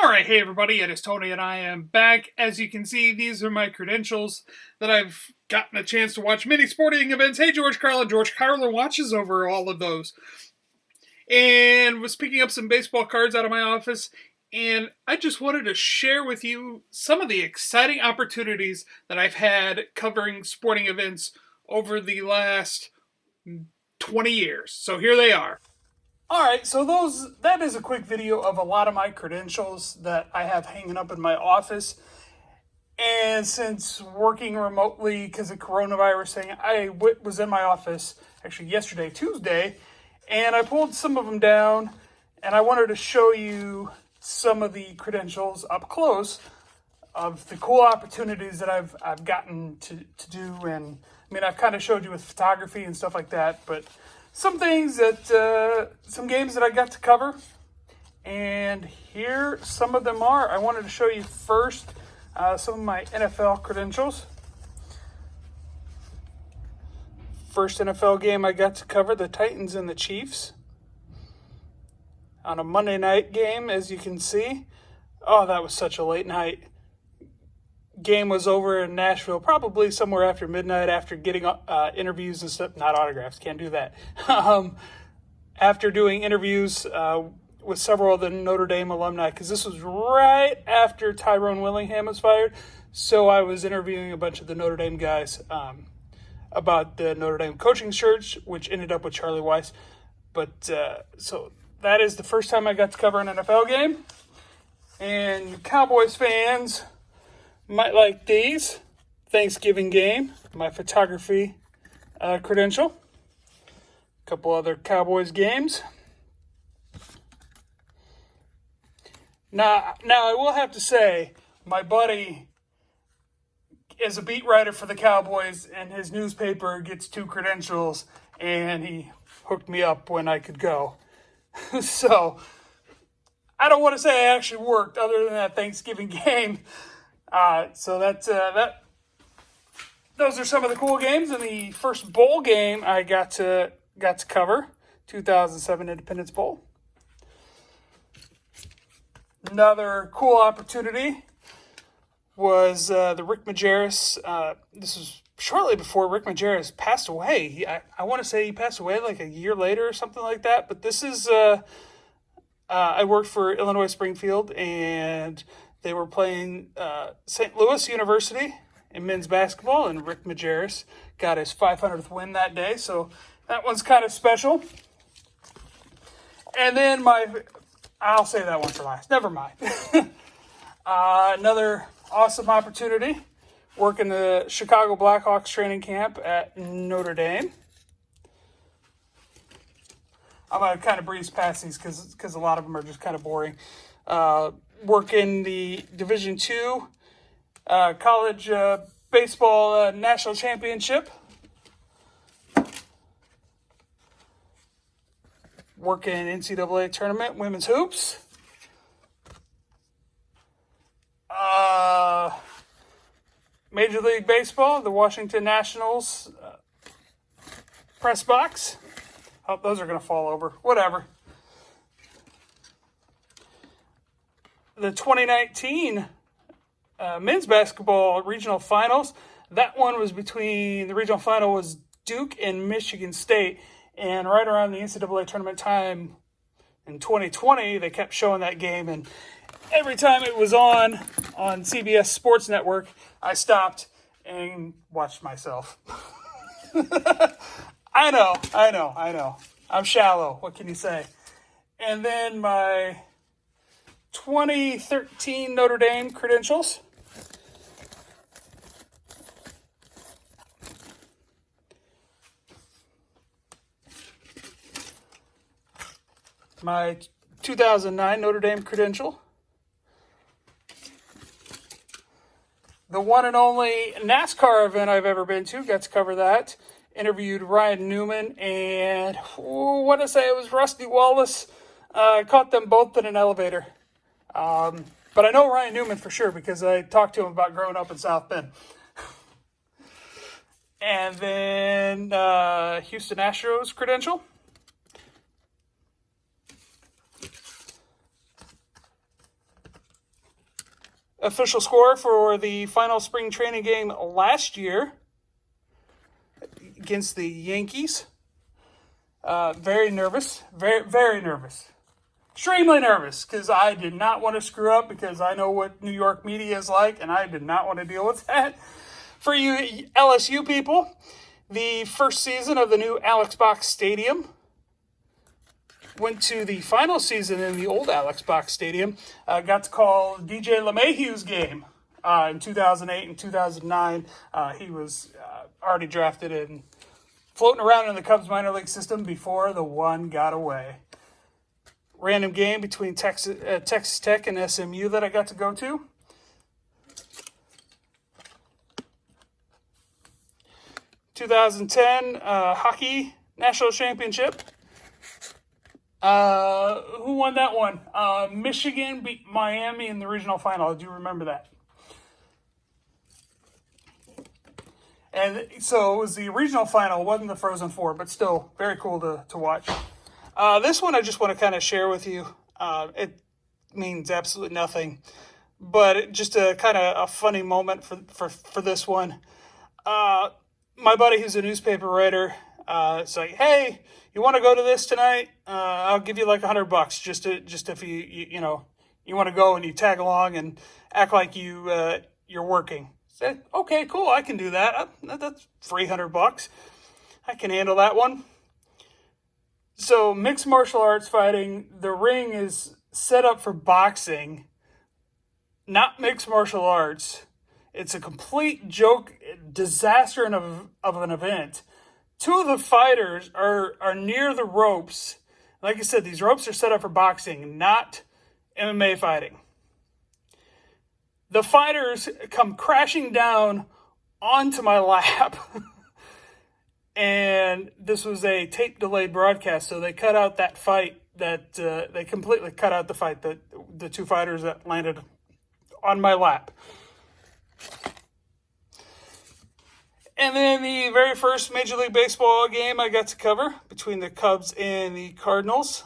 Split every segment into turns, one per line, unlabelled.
Alright, hey everybody, it is Tony and I am back. As you can see, these are my credentials that I've gotten a chance to watch many sporting events. Hey George Carlin. George Carlin watches over all of those. And was picking up some baseball cards out of my office, and I just wanted to share with you some of the exciting opportunities that I've had covering sporting events over the last 20 years. So here they are. Alright, so that is a quick video of a lot of my credentials that I have hanging up in my office. And since working remotely because of coronavirus thing, I was in my office actually yesterday, Tuesday, and I pulled some of them down, and I wanted to show you some of the credentials up close of the cool opportunities that I've gotten to do. And I mean, I've kind of showed you with photography and stuff like that, but some things that, some games that I got to cover, and here some of them are. I wanted to show you first some of my NFL credentials. First NFL game I got to cover, the Titans and the Chiefs. On a Monday night game, as you can see. Oh, that was such a late night. Game was over in Nashville, probably somewhere after midnight, after getting interviews and stuff. Not autographs, can't do that. After doing interviews with several of the Notre Dame alumni, because this was right after Tyrone Willingham was fired. So I was interviewing a bunch of the Notre Dame guys about the Notre Dame coaching search, which ended up with Charlie Weis. But so that is the first time I got to cover an NFL game. And Cowboys fans might like these. Thanksgiving game, my photography credential. A couple other Cowboys games. Now I will have to say, my buddy is a beat writer for the Cowboys, and his newspaper gets 2 credentials, and he hooked me up when I could go. So I don't want to say I actually worked other than that Thanksgiving game. So those are some of the cool games. And the first bowl game I got to cover, 2007 Independence Bowl. Another cool opportunity was the Rick Majerus. This was shortly before Rick Majerus passed away. I want to say he passed away like a year later or something like that. But this is I worked for Illinois Springfield, and they were playing St. Louis University in men's basketball, and Rick Majerus got his 500th win that day, so that one's kind of special. And then I'll say that one for last. Never mind. Another awesome opportunity, working the Chicago Blackhawks training camp at Notre Dame. I'm going to kind of breeze past these because a lot of them are just kind of boring. Working the Division II college baseball national championship. Working NCAA tournament, women's hoops. Major League Baseball, the Washington Nationals press box. Oh, those are going to fall over. Whatever. The 2019 men's basketball regional finals. That one was between, the regional final was Duke and Michigan State. And right around the NCAA tournament time in 2020, they kept showing that game. And every time it was on CBS Sports Network, I stopped and watched myself. I know. I'm shallow. What can you say? And then my 2013 Notre Dame credentials. My 2009 Notre Dame credential. The one and only NASCAR event I've ever been to. Got to cover that. Interviewed Ryan Newman and, what did I say? It was Rusty Wallace. Caught them both in an elevator. But I know Ryan Newman for sure because I talked to him about growing up in South Bend. And then Houston Astros credential. official score for the final spring training game last year against the Yankees. Very nervous. Very nervous. Extremely nervous, because I did not want to screw up, because I know what New York media is like, and I did not want to deal with that. For you LSU people, the first season of the new Alex Box Stadium went to the final season in the old Alex Box Stadium. Got to call DJ LeMahieu's game in 2008 and 2009. He was already drafted and floating around in the Cubs minor league system before the one got away. Random game between Texas Tech and SMU that I got to go to. (2010) hockey national championship. Who won that one? Michigan beat Miami in the regional final. Do you remember that? And so it was the regional final. It wasn't the Frozen Four, but still very cool to watch. This one I just want to kind of share with you. It means absolutely nothing, but just a kind of a funny moment for this one. My buddy, who's a newspaper writer, it's like, hey, you want to go to this tonight? I'll give you like $100 just if you want to go and you tag along and act like you're working. Said, okay, cool, I can do that. That's $300. I can handle that one. So mixed martial arts fighting, the ring is set up for boxing, not mixed martial arts. It's a complete joke, disaster of an event. Two of the fighters are near the ropes. Like I said, these ropes are set up for boxing, not MMA fighting. The fighters come crashing down onto my lap. And this was a tape-delayed broadcast, so they cut out that fight. They completely cut out the fight, the two fighters that landed on my lap. And then the very first Major League Baseball game I got to cover between the Cubs and the Cardinals.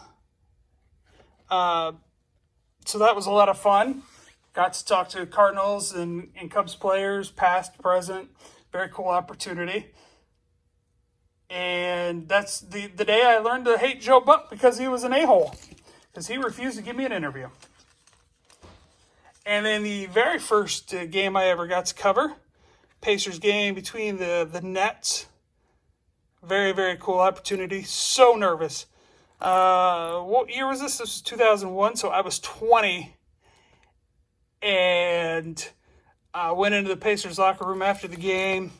So that was a lot of fun. Got to talk to Cardinals and Cubs players, past, present. Very cool opportunity. And that's the day I learned to hate Joe Buck, because he was an a-hole. Because he refused to give me an interview. And then the very first game I ever got to cover, Pacers game between the Nets. Very, very cool opportunity. So nervous. What year was this? This was 2001, so I was 20. And I went into the Pacers locker room after the game.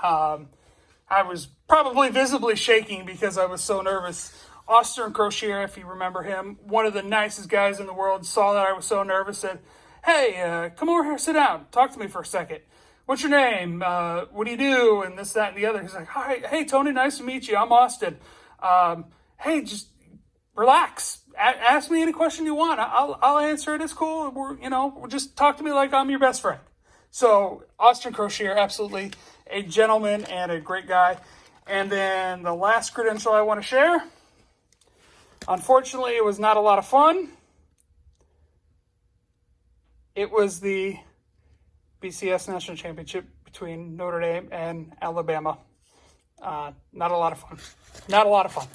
I was probably visibly shaking because I was so nervous. Austin Crocier, if you remember him, one of the nicest guys in the world, saw that I was so nervous, said, hey, come over here, sit down, talk to me for a second. What's your name? What do you do? And this, that, and the other. He's like, hi, hey, Tony, nice to meet you. I'm Austin. Hey, just relax. Ask me any question you want. I'll answer it. It's cool. Just talk to me like I'm your best friend. So Austin Crocier, absolutely a gentleman and a great guy. And then the last credential I want to share, unfortunately, it was not a lot of fun. It was the BCS National Championship between Notre Dame and Alabama. Not a lot of fun. Not a lot of fun.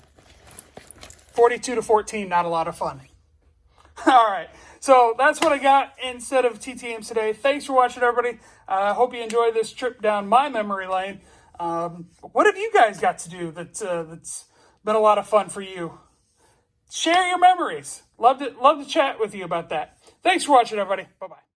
42-14, not a lot of fun. All right. So that's what I got instead of TTMs today. Thanks for watching, everybody. I hope you enjoyed this trip down my memory lane. What have you guys got to do that's been a lot of fun for you? Share your memories. Love to chat with you about that. Thanks for watching, everybody. Bye-bye.